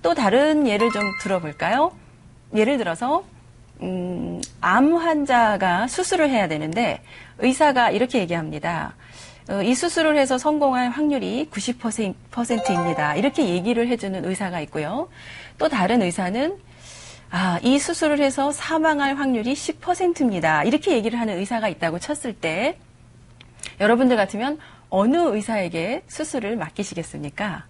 또 다른 예를 좀 들어볼까요? 예를 들어서 암 환자가 수술을 해야 되는데 의사가 이렇게 얘기합니다. 이 수술을 해서 성공할 확률이 90%입니다. 이렇게 얘기를 해주는 의사가 있고요. 또 다른 의사는 이 수술을 해서 사망할 확률이 10%입니다. 이렇게 얘기를 하는 의사가 있다고 쳤을 때 여러분들 같으면 어느 의사에게 수술을 맡기시겠습니까?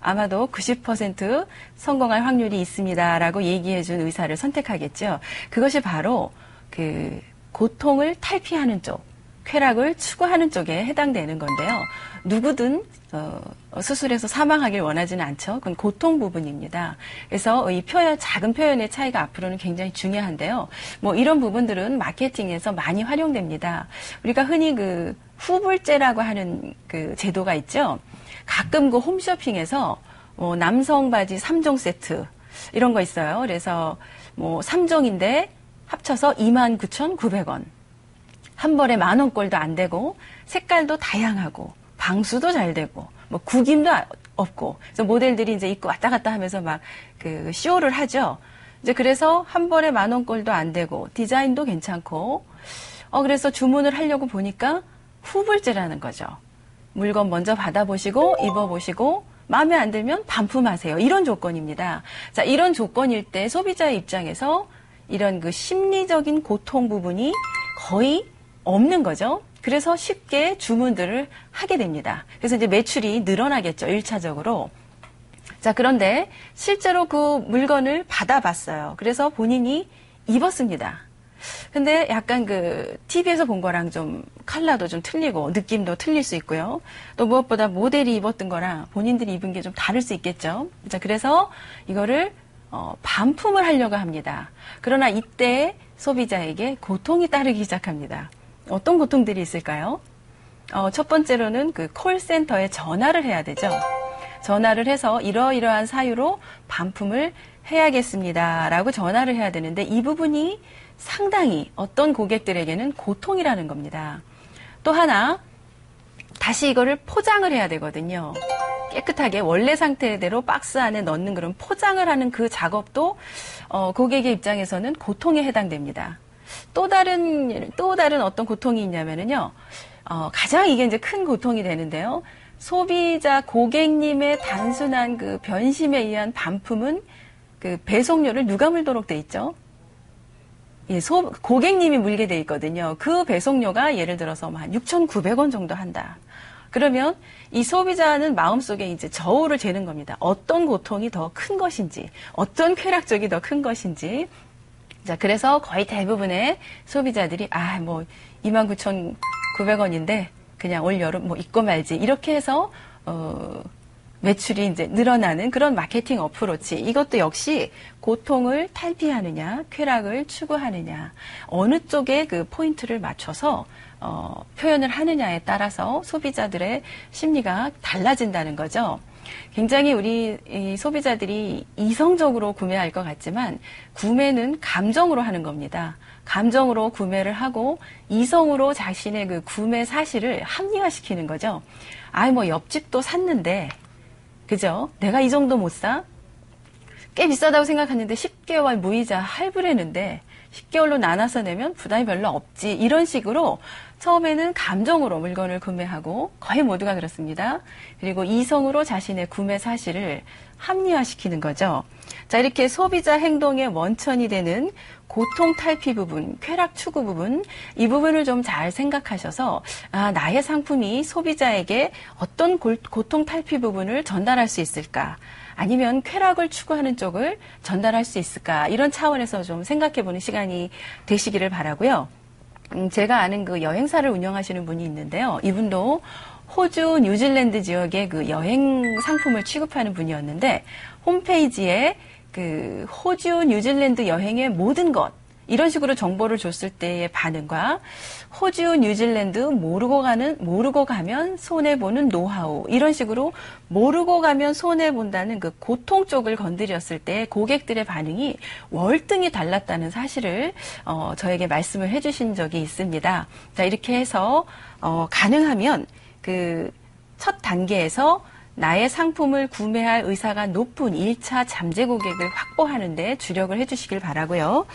아마도 90% 성공할 확률이 있습니다라고 얘기해준 의사를 선택하겠죠. 그것이 바로 그 고통을 탈피하는 쪽, 쾌락을 추구하는 쪽에 해당되는 건데요. 누구든 수술해서 사망하길 원하지는 않죠. 그건 고통 부분입니다. 그래서 이 표현, 작은 표현의 차이가 앞으로는 굉장히 중요한데요. 뭐 이런 부분들은 마케팅에서 많이 활용됩니다. 우리가 흔히 그 후불제라고 하는 그 제도가 있죠. 가끔 그 홈쇼핑에서 남성 바지 3종 세트 이런 거 있어요. 그래서 뭐 3종인데 합쳐서 29,900원. 한 벌에 10,000원꼴도 안 되고 색깔도 다양하고 방수도 잘 되고 뭐 구김도 없고 그래서 모델들이 이제 입고 왔다 갔다 하면서 막 그 쇼를 하죠. 이제 그래서 한 벌에 10,000원꼴도 안 되고 디자인도 괜찮고 그래서 주문을 하려고 보니까 후불제라는 거죠. 물건 먼저 받아보시고 입어보시고 마음에 안 들면 반품하세요. 이런 조건입니다. 자, 이런 조건일 때 소비자의 입장에서 이런 그 심리적인 고통 부분이 거의 없는 거죠. 그래서 쉽게 주문들을 하게 됩니다. 그래서 이제 매출이 늘어나겠죠. 1차적으로. 자, 그런데 실제로 그 물건을 받아봤어요. 그래서 본인이 입었습니다. 근데 약간 그 TV에서 본 거랑 좀 컬러도 좀 틀리고 느낌도 틀릴 수 있고요. 또 무엇보다 모델이 입었던 거랑 본인들이 입은 게 좀 다를 수 있겠죠. 자, 그래서 이거를 반품을 하려고 합니다. 그러나 이때 소비자에게 고통이 따르기 시작합니다. 어떤 고통들이 있을까요? 첫 번째로는 그 콜센터에 전화를 해야 되죠. 전화를 해서 이러이러한 사유로 반품을 해야겠습니다라고 전화를 해야 되는데 이 부분이 상당히 어떤 고객들에게는 고통이라는 겁니다. 또 하나, 다시 이거를 포장을 해야 되거든요. 깨끗하게 원래 상태대로 박스 안에 넣는 그런 포장을 하는 그 작업도 고객의 입장에서는 고통에 해당됩니다. 또 다른 어떤 고통이 있냐면요. 가장 이게 이제 큰 고통이 되는데요. 소비자 고객님의 단순한 그 변심에 의한 반품은 그 배송료를 누가 물도록 돼 있죠? 예, 고객님이 물게 돼 있거든요. 그 배송료가 예를 들어서 한 6,900원 정도 한다. 그러면 이 소비자는 마음속에 이제 저울을 재는 겁니다. 어떤 고통이 더 큰 것인지, 어떤 쾌락 쪽이 더 큰 것인지. 자, 그래서 거의 대부분의 소비자들이 29,900원인데 그냥 올 여름 뭐 입고 말지 이렇게 해서 매출이 이제 늘어나는 그런 마케팅 어프로치. 이것도 역시 고통을 탈피하느냐, 쾌락을 추구하느냐, 어느 쪽에 그 포인트를 맞춰서 표현을 하느냐에 따라서 소비자들의 심리가 달라진다는 거죠. 굉장히 우리 이 소비자들이 이성적으로 구매할 것 같지만 구매는 감정으로 하는 겁니다. 감정으로 구매를 하고 이성으로 자신의 그 구매 사실을 합리화시키는 거죠. 옆집도 샀는데 그죠? 내가 이 정도 못 사? 꽤 비싸다고 생각했는데 10개월 무이자 할부라는데 10개월로 나눠서 내면 부담이 별로 없지. 이런 식으로 처음에는 감정으로 물건을 구매하고 거의 모두가 그렇습니다. 그리고 이성으로 자신의 구매 사실을 합리화시키는 거죠. 자, 이렇게 소비자 행동의 원천이 되는 고통 탈피 부분, 쾌락 추구 부분, 이 부분을 좀 잘 생각하셔서 나의 상품이 소비자에게 어떤 고통 탈피 부분을 전달할 수 있을까? 아니면 쾌락을 추구하는 쪽을 전달할 수 있을까? 이런 차원에서 좀 생각해보는 시간이 되시기를 바라고요. 제가 아는 그 여행사를 운영하시는 분이 있는데요. 이분도 호주, 뉴질랜드 지역의 그 여행 상품을 취급하는 분이었는데 홈페이지에 그 호주, 뉴질랜드 여행의 모든 것 이런 식으로 정보를 줬을 때의 반응과 호주, 뉴질랜드 모르고 가면 손해보는 노하우 이런 식으로 모르고 가면 손해본다는 그 고통 쪽을 건드렸을 때 고객들의 반응이 월등히 달랐다는 사실을 저에게 말씀을 해주신 적이 있습니다. 자, 이렇게 해서 가능하면 그 첫 단계에서 나의 상품을 구매할 의사가 높은 1차 잠재 고객을 확보하는 데 주력을 해주시길 바라고요.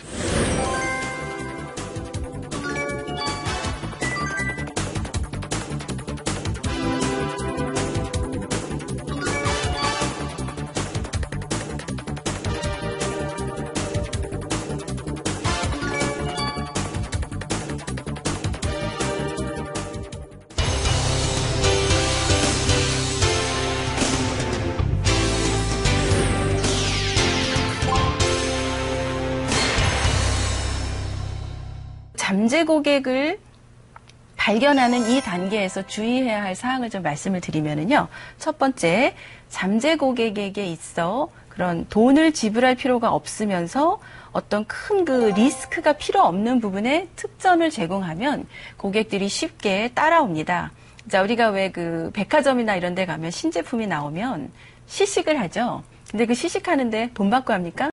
잠재 고객을 발견하는 이 단계에서 주의해야 할 사항을 좀 말씀을 드리면은요. 첫 번째, 잠재 고객에게 있어 그런 돈을 지불할 필요가 없으면서 어떤 큰 그 리스크가 필요 없는 부분에 특전을 제공하면 고객들이 쉽게 따라옵니다. 자, 우리가 왜 그 백화점이나 이런 데 가면 신제품이 나오면 시식을 하죠. 근데 그 시식하는데 돈 받고 합니까?